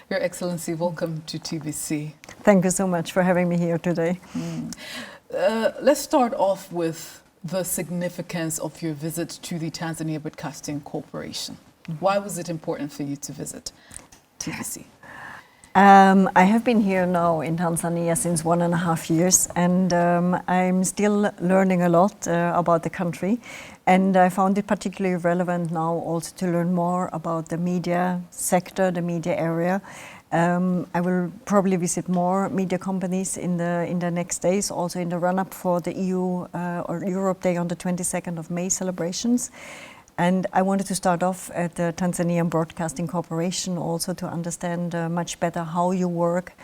Your Excellency, welcome to TVC. Thank you so much for having me here today. Let's start off with the significance of your visit to the Tanzania Broadcasting Corporation. Why was it important for you to visit TVC? I have been here now in Tanzania since 1.5 years, and I'm still learning a lot about the country. And I found it particularly relevant now also to learn more about the media sector, the media area. I will probably visit more media companies in the next days, also in the run-up for the EU or Europe Day on the 22nd of May celebrations. And I wanted to start off at the Tanzanian Broadcasting Corporation also to understand much better how you work,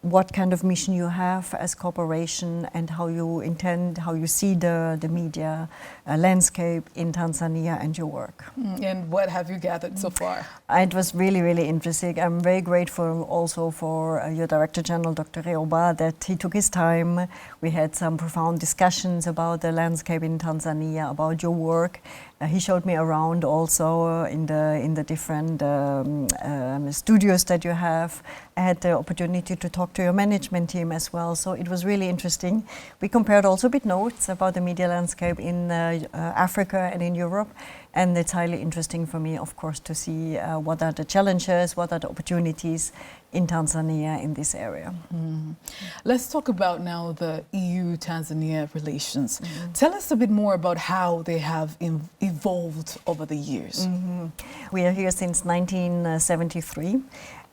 what kind of mission you have as corporation, and how you see the media landscape in Tanzania and your work. And what have you gathered so far? It was really, really interesting. I'm very grateful also for your Director General, Dr. Reoba, that he took his time. We had some profound discussions about the landscape in Tanzania, about your work. He showed me around also in the different studios that you have. I had the opportunity to talk to your management team as well, so it was really interesting. We compared also a bit notes about the media landscape in Africa and in Europe, and it's highly interesting for me, of course, to see what are the challenges, what are the opportunities in Tanzania in this area. Let's talk about now the EU-Tanzania relations. Tell us a bit more about how they have evolved over the years. We are here since 1973.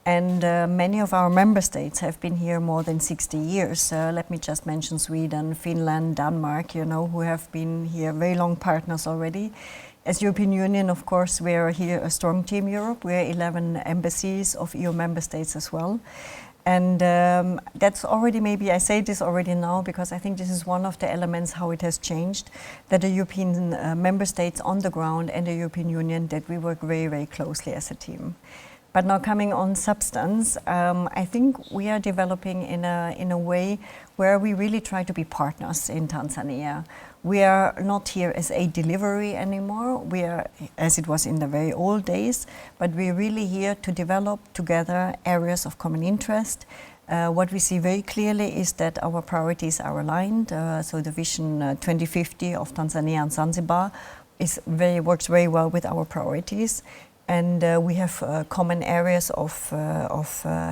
And many of our member states have been here more than 60 years. Let me just mention Sweden, Finland, Denmark, who have been here very long partners already. As European Union, of course, we are here a strong team Europe. We are 11 embassies of EU member states as well. And that's already, maybe I say this already now, because I think this is one of the elements how it has changed, that the European member states on the ground and the European Union, that we work very, very closely as a team. But now coming on substance, I think we are developing in a way where we really try to be partners in Tanzania. We are not here as a delivery anymore. We are, as it was in the very old days, but we're really here to develop together areas of common interest. What we see very clearly is that our priorities are aligned. So the Vision 2050 of Tanzania and Zanzibar works very well with our priorities. And we have common areas of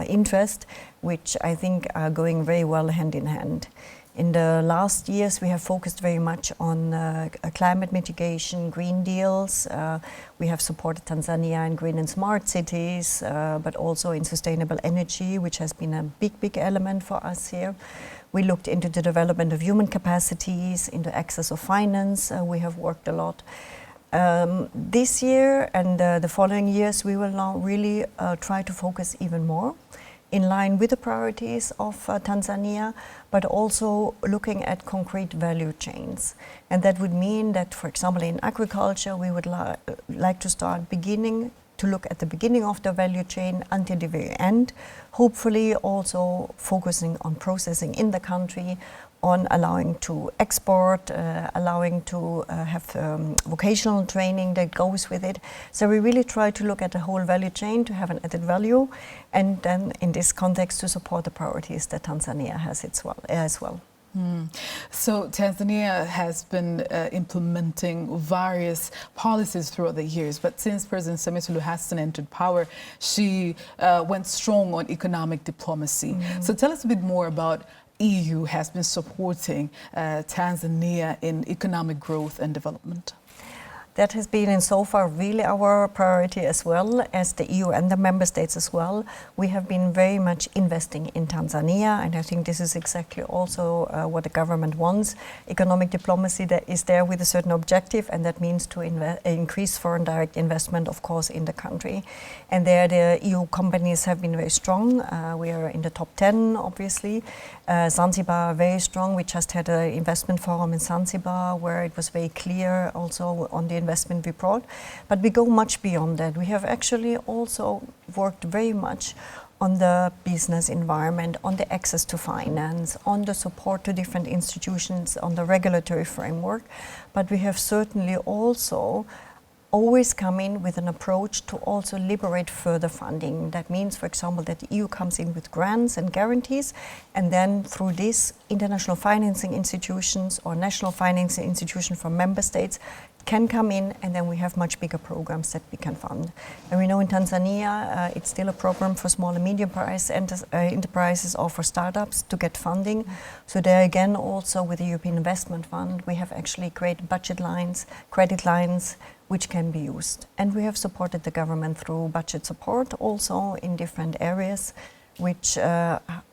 interest, which I think are going very well hand in hand. In the last years, we have focused very much on climate mitigation, green deals. We have supported Tanzania in green and smart cities, but also in sustainable energy, which has been a big, big element for us here. We looked into the development of human capacities, into access of finance. We have worked a lot. This year and the following years, we will now really try to focus even more in line with the priorities of Tanzania, but also looking at concrete value chains. And that would mean that, for example, in agriculture, we would like to start to look at the beginning of the value chain until the very end, hopefully also focusing on processing in the country, on allowing to export, allowing to have vocational training that goes with it. So we really try to look at the whole value chain to have an added value, and then in this context to support the priorities that Tanzania has as well. So Tanzania has been implementing various policies throughout the years, but since President Samia Suluhu Hassan entered power, she went strong on economic diplomacy. So tell us a bit more about EU has been supporting Tanzania in economic growth and development. That has been, and so far, really our priority as well as the EU and the member states as well. We have been very much investing in Tanzania, and I think this is exactly also what the government wants. Economic diplomacy that is there with a certain objective, and that means to increase foreign direct investment, of course, in the country. And there the EU companies have been very strong. We are in the top 10, obviously. Zanzibar, very strong. We just had an investment forum in Zanzibar where it was very clear also on the investment we brought. But we go much beyond that. We have actually also worked very much on the business environment, on the access to finance, on the support to different institutions, on the regulatory framework. But we have certainly also always come in with an approach to also liberate further funding. That means, for example, that the EU comes in with grants and guarantees, and then through this, international financing institutions or national financing institutions from member states can come in, and then we have much bigger programs that we can fund. And we know in Tanzania, it's still a program for small and medium enterprises or for startups to get funding. So there again, also with the European Investment Fund, we have actually created budget lines, credit lines, which can be used. And we have supported the government through budget support also in different areas, which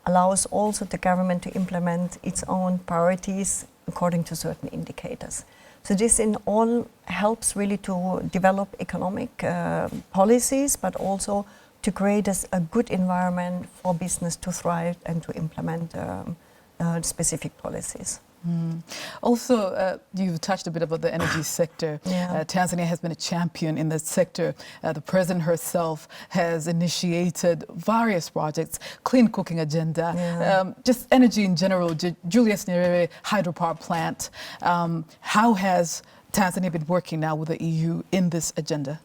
allows also the government to implement its own priorities according to certain indicators. So this in all helps really to develop economic policies, but also to create a good environment for business to thrive and to implement specific policies. Also, you've touched a bit about the energy sector. Yeah. Tanzania has been a champion in this sector. The president herself has initiated various projects, clean cooking agenda, just energy in general, Julius Nyerere hydropower plant. How has Tanzania been working now with the EU in this agenda?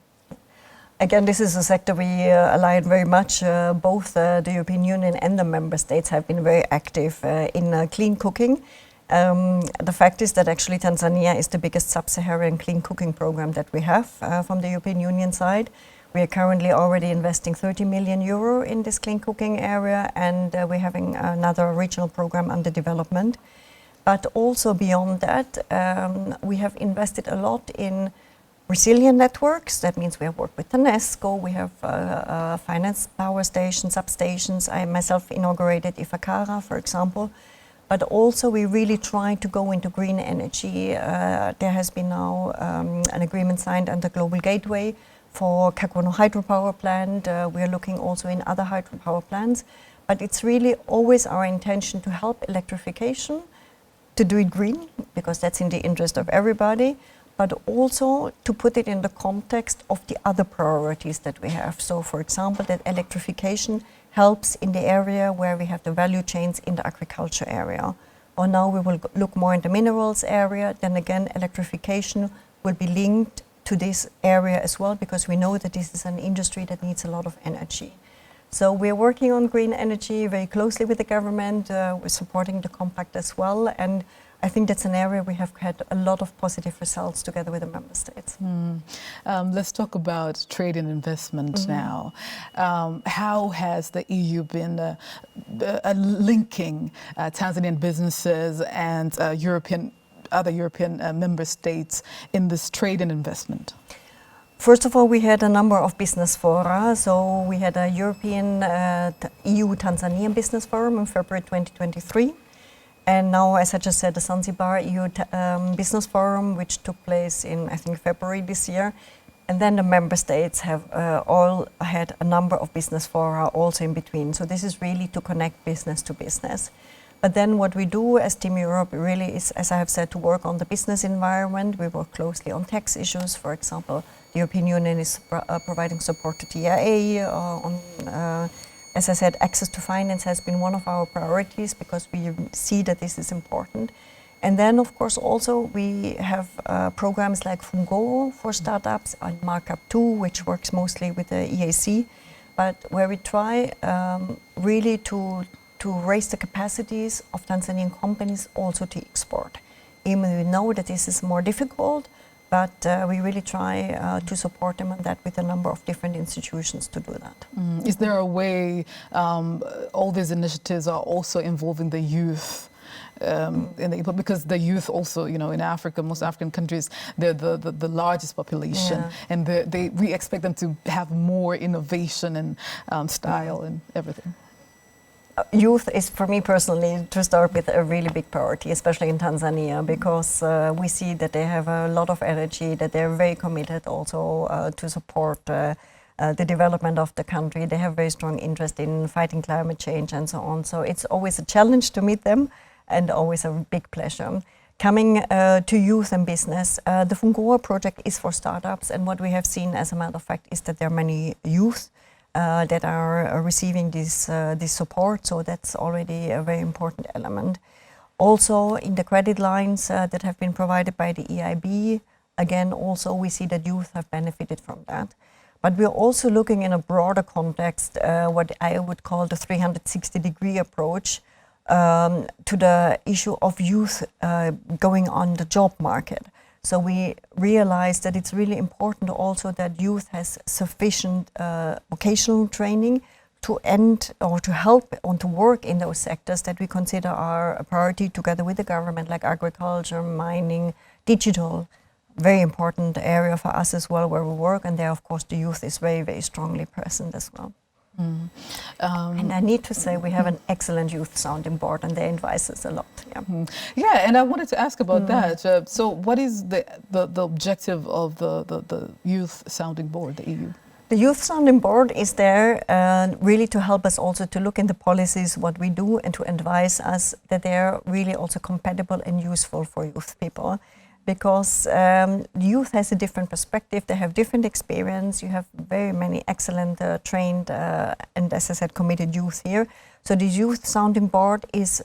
Again, this is a sector we align very much. Both the European Union and the member states have been very active in clean cooking. The fact is that actually Tanzania is the biggest sub-Saharan clean cooking program that we have from the European Union side. We are currently already investing 30 million euro in this clean cooking area, and we're having another regional program under development. But also beyond that, we have invested a lot in resilient networks. That means we have worked with UNESCO, we have finance power stations, substations. I myself inaugurated Ifakara, for example. But also we really try to go into green energy. There has been now an agreement signed under Global Gateway for Kakono hydropower plant. We are looking also in other hydropower plants. But it's really always our intention to help electrification, to do it green, because that's in the interest of everybody, but also to put it in the context of the other priorities that we have. So for example, that electrification helps in the area where we have the value chains in the agriculture area. Or now we will look more in the minerals area, then again electrification will be linked to this area as well, because we know that this is an industry that needs a lot of energy. So we're working on green energy very closely with the government, we're supporting the compact as well, and I think that's an area we have had a lot of positive results together with the member states. Let's talk about trade and investment now. How has the EU been linking Tanzanian businesses and other European member states in this trade and investment? First of all, we had a number of business fora. So we had a European EU-Tanzanian Business Forum in February 2023. And now, as I just said, the Zanzibar EU Business Forum, which took place in, I think, February this year. And then the member states have all had a number of business fora also in between. So this is really to connect business to business. But then what we do as Team Europe really is, as I have said, to work on the business environment. We work closely on tax issues. For example, the European Union is providing support to TIA as I said, access to finance has been one of our priorities because we see that this is important. And then, of course, also we have programs like Fungo for startups and Markup 2, which works mostly with the EAC, but where we try really to raise the capacities of Tanzanian companies also to export. Even we know that this is more difficult, but we really try to support them on that with a number of different institutions to do that. Is there a way all these initiatives are also involving the youth? Because the youth also, you know, in Africa, most African countries, they're the largest population, and we expect them to have more innovation and style and everything. Youth is, for me personally, to start with, a really big priority, especially in Tanzania, because we see that they have a lot of energy, that they're very committed also to support the development of the country. They have very strong interest in fighting climate change and so on. So it's always a challenge to meet them and always a big pleasure. Coming to youth and business, the Fungoa project is for startups, and what we have seen, as a matter of fact, is that there are many youth that are receiving this support, so that's already a very important element. Also, in the credit lines that have been provided by the EIB, again, also we see that youth have benefited from that. But we're also looking in a broader context, what I would call the 360-degree approach to the issue of youth going on the job market. So we realize that it's really important also that youth has sufficient vocational training to end or to help or to work in those sectors that we consider are a priority together with the government, like agriculture, mining, digital. Very important area for us as well where we work, and there of course the youth is very, very strongly present as well. And I need to say we have an excellent youth sounding board and they advise us a lot. Yeah, yeah, and I wanted to ask about that. So what is the objective of the youth sounding board, the EU? The Youth Sounding Board is there really to help us also to look in the policies, what we do, and to advise us that they are really also compatible and useful for youth people. Because youth has a different perspective, they have different experience, you have very many excellent trained and, as I said, committed youth here. So the Youth Sounding Board is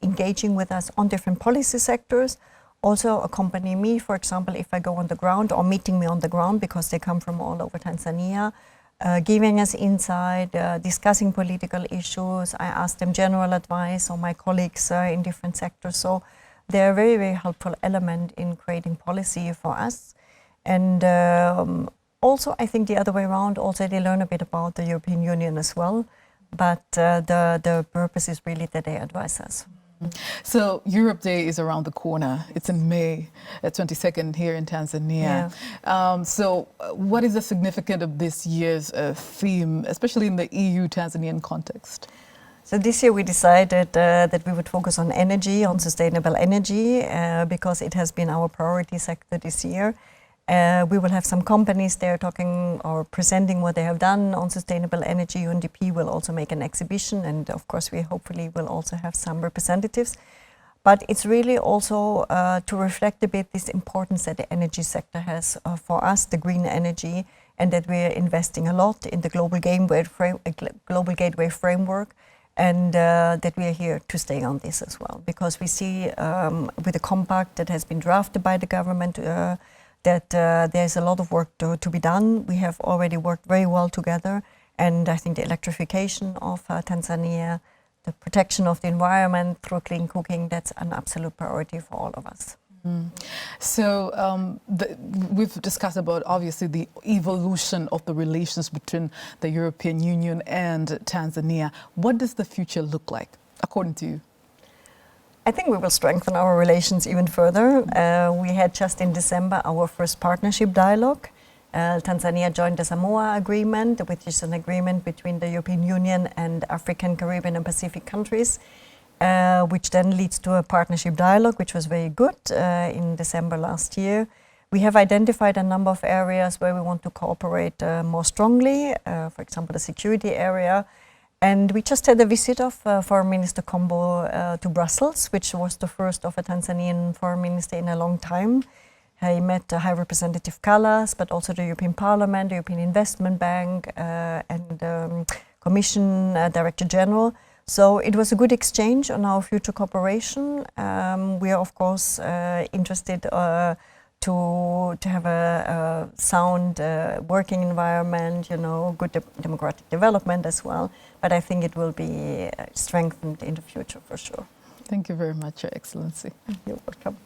engaging with us on different policy sectors, also accompany me, for example, if I go on the ground, or meeting me on the ground because they come from all over Tanzania, giving us insight, discussing political issues. I ask them general advice, or my colleagues in different sectors. So they're a very, very helpful element in creating policy for us. And also, I think the other way around, also they learn a bit about the European Union as well. But the purpose is really that they advise us. So Europe Day is around the corner. It's in May 22nd here in Tanzania. Yeah. So what is the significance of this year's theme, especially in the EU-Tanzanian context? So this year we decided that we would focus on energy, on sustainable energy, because it has been our priority sector this year. We will have some companies there talking or presenting what they have done on sustainable energy. UNDP will also make an exhibition, and of course we hopefully will also have some representatives. But it's really also to reflect a bit this importance that the energy sector has for us, the green energy, and that we're investing a lot in the global gateway framework, and that we are here to stay on this as well. Because we see with the compact that has been drafted by the government that there's a lot of work to be done. We have already worked very well together, and I think the electrification of Tanzania, the protection of the environment through clean cooking, that's an absolute priority for all of us. So we've discussed about obviously the evolution of the relations between the European Union and Tanzania. What does the future look like, according to you? I think we will strengthen our relations even further. We had just in December our first partnership dialogue. Tanzania joined the Samoa Agreement, which is an agreement between the European Union and African, Caribbean and Pacific countries, which then leads to a partnership dialogue, which was very good in December last year. We have identified a number of areas where we want to cooperate more strongly, for example, the security area. And we just had a visit of Foreign Minister Kombo to Brussels, which was the first of a Tanzanian foreign minister in a long time. He met High Representative Callas, but also the European Parliament, the European Investment Bank, and Commission Director General. So it was a good exchange on our future cooperation. We are, of course, interested to have a sound working environment, you know, good democratic development as well. But I think it will be strengthened in the future for sure. Thank you very much, Your Excellency. You're welcome.